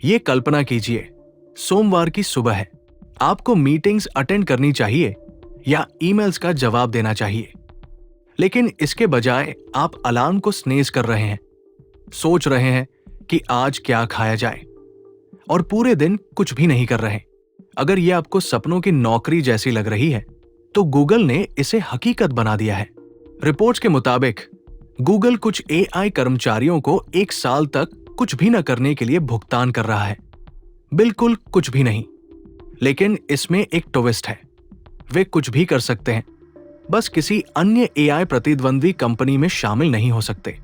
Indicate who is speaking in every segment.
Speaker 1: ये कल्पना कीजिए, सोमवार की सुबह है। आपको मीटिंग्स अटेंड करनी चाहिए या ईमेल्स का जवाब देना चाहिए, लेकिन इसके बजाय आप अलार्म को स्नेज कर रहे हैं, सोच रहे हैं कि आज क्या खाया जाए, और पूरे दिन कुछ भी नहीं कर रहे। अगर यह आपको सपनों की नौकरी जैसी लग रही है, तो गूगल ने इसे हकीकत बना दिया है। रिपोर्ट्स के मुताबिक गूगल कुछ एआई कर्मचारियों को 1 साल तक कुछ भी न करने के लिए भुगतान कर रहा है। बिल्कुल कुछ भी नहीं। लेकिन इसमें एक ट्विस्ट है। वे कुछ भी कर सकते हैं, बस किसी अन्य एआई प्रतिद्वंदी कंपनी में शामिल नहीं हो सकते।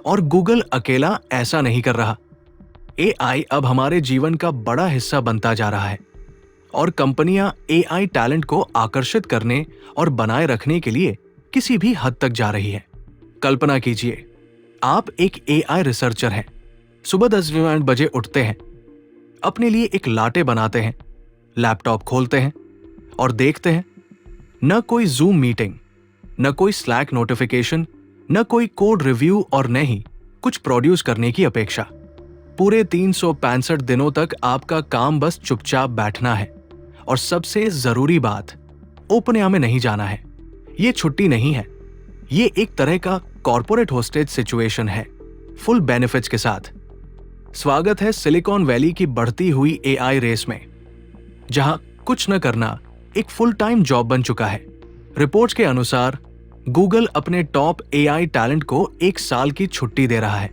Speaker 1: और गूगल अकेला ऐसा नहीं कर रहा। एआई अब हमारे जीवन का बड़ा हिस्सा बनता जा रहा है, और कंपनियां एआई टैलेंट को आकर्षित करने और बनाए रखने के लिए किसी भी हद तक जा रही है। कल्पना कीजिए, आप एक एआई रिसर्चर हैं, सुबह 10 बजे उठते हैं, अपने लिए एक लाटे बनाते हैं, लैपटॉप खोलते हैं और देखते हैं न कोई जूम मीटिंग, न कोई स्लैक नोटिफिकेशन, न कोई कोड रिव्यू और न ही कुछ प्रोड्यूस करने की अपेक्षा। पूरे 365 दिनों तक आपका काम बस चुपचाप बैठना है, और सबसे जरूरी बात, ओपनएआई में नहीं जाना है। ये छुट्टी नहीं है, ये एक तरह का कॉर्पोरेट होस्टेज सिचुएशन है, फुल बेनिफिट्स के साथ। स्वागत है सिलिकॉन वैली की बढ़ती हुई एआई रेस में, जहां कुछ न करना एक फुल टाइम जॉब बन चुका है। रिपोर्ट्स के अनुसार गूगल अपने टॉप एआई टैलेंट को 1 साल की छुट्टी दे रहा है,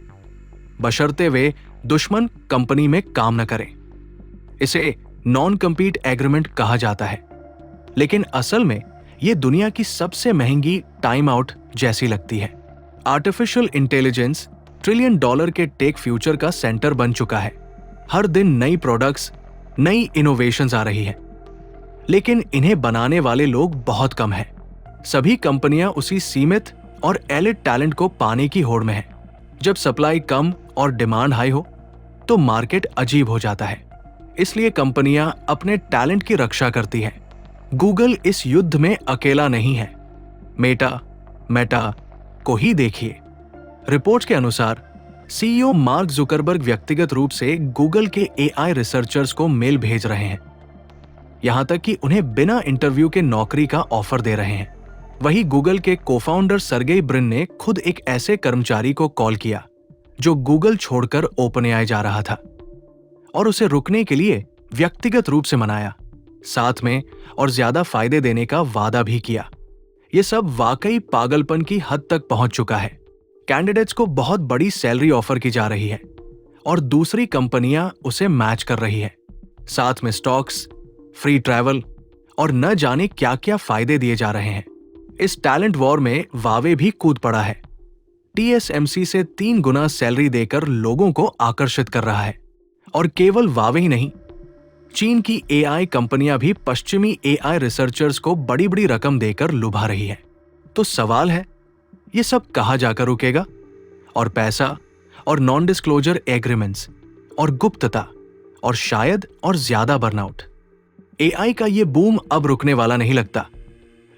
Speaker 1: बशर्ते वे दुश्मन कंपनी में काम न करें। इसे नॉन कम्पीट एग्रीमेंट कहा जाता है, लेकिन असल में यह दुनिया की सबसे महंगी टाइम आउट जैसी लगती है। आर्टिफिशियल इंटेलिजेंस $1 ट्रिलियन के टेक फ्यूचर का सेंटर बन चुका है। हर दिन नई प्रोडक्ट्स, नई इनोवेशंस आ रही है, लेकिन इन्हें बनाने वाले लोग बहुत कम हैं। सभी कंपनियां उसी सीमित और एलिट टैलेंट को पाने की होड़ में हैं। जब सप्लाई कम और डिमांड हाई हो, तो मार्केट अजीब हो जाता है। इसलिए कंपनियां अपने टैलेंट की रक्षा करती हैं। गूगल इस युद्ध में अकेला नहीं है। मेटा को ही देखिए। रिपोर्ट्स के अनुसार सीईओ मार्क जुकरबर्ग व्यक्तिगत रूप से गूगल के एआई रिसर्चर्स को मेल भेज रहे हैं, यहां तक कि उन्हें बिना इंटरव्यू के नौकरी का ऑफर दे रहे हैं। वही गूगल के कोफाउंडर सर्गेई ब्रिन ने खुद एक ऐसे कर्मचारी को कॉल किया जो गूगल छोड़कर ओपनएआई जा रहा था, और उसे रुकने के लिए व्यक्तिगत रूप से मनाया, साथ में और ज्यादा फायदे देने का वादा भी किया। यह सब वाकई पागलपन की हद तक पहुंच चुका है। कैंडिडेट्स को बहुत बड़ी सैलरी ऑफर की जा रही है, और दूसरी कंपनियां उसे मैच कर रही है, साथ में स्टॉक्स, फ्री ट्रैवल और न जाने क्या क्या फायदे दिए जा रहे हैं। इस टैलेंट वॉर में वावे भी कूद पड़ा है। टीएसएमसी से 3 गुना सैलरी देकर लोगों को आकर्षित कर रहा है। और केवल वावे ही नहीं, चीन की एआई कंपनियां भी पश्चिमी एआई रिसर्चर्स को बड़ी बड़ी रकम देकर लुभा रही है। तो सवाल है, ये सब कहां जाकर रुकेगा? और पैसा, और नॉन डिस्क्लोजर एग्रीमेंट्स, और गुप्तता, और शायद और ज्यादा बर्नआउट। एआई का ये बूम अब रुकने वाला नहीं लगता,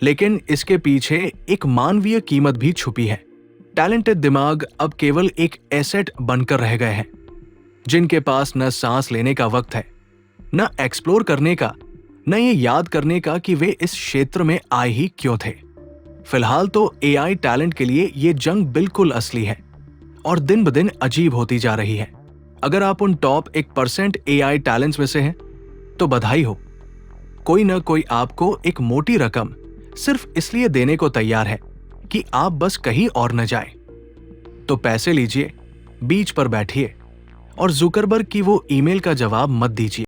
Speaker 1: लेकिन इसके पीछे एक मानवीय कीमत भी छुपी है। टैलेंटेड दिमाग अब केवल एक एसेट बनकर रह गए हैं, जिनके पास न सांस लेने का वक्त है, न एक्सप्लोर करने का, न ये याद करने का कि वे इस क्षेत्र में आए ही क्यों थे। फिलहाल तो एआई टैलेंट के लिए ये जंग बिल्कुल असली है, और दिन ब दिन अजीब होती जा रही है। अगर आप उन टॉप 1% एआई टैलेंट्स में से हैं, तो बधाई हो। कोई न कोई आपको एक मोटी रकम सिर्फ इसलिए देने को तैयार है कि आप बस कहीं और न जाएं। तो पैसे लीजिए, बीच पर बैठिए, और जुकरबर्ग की वो ईमेल का जवाब मत दीजिए।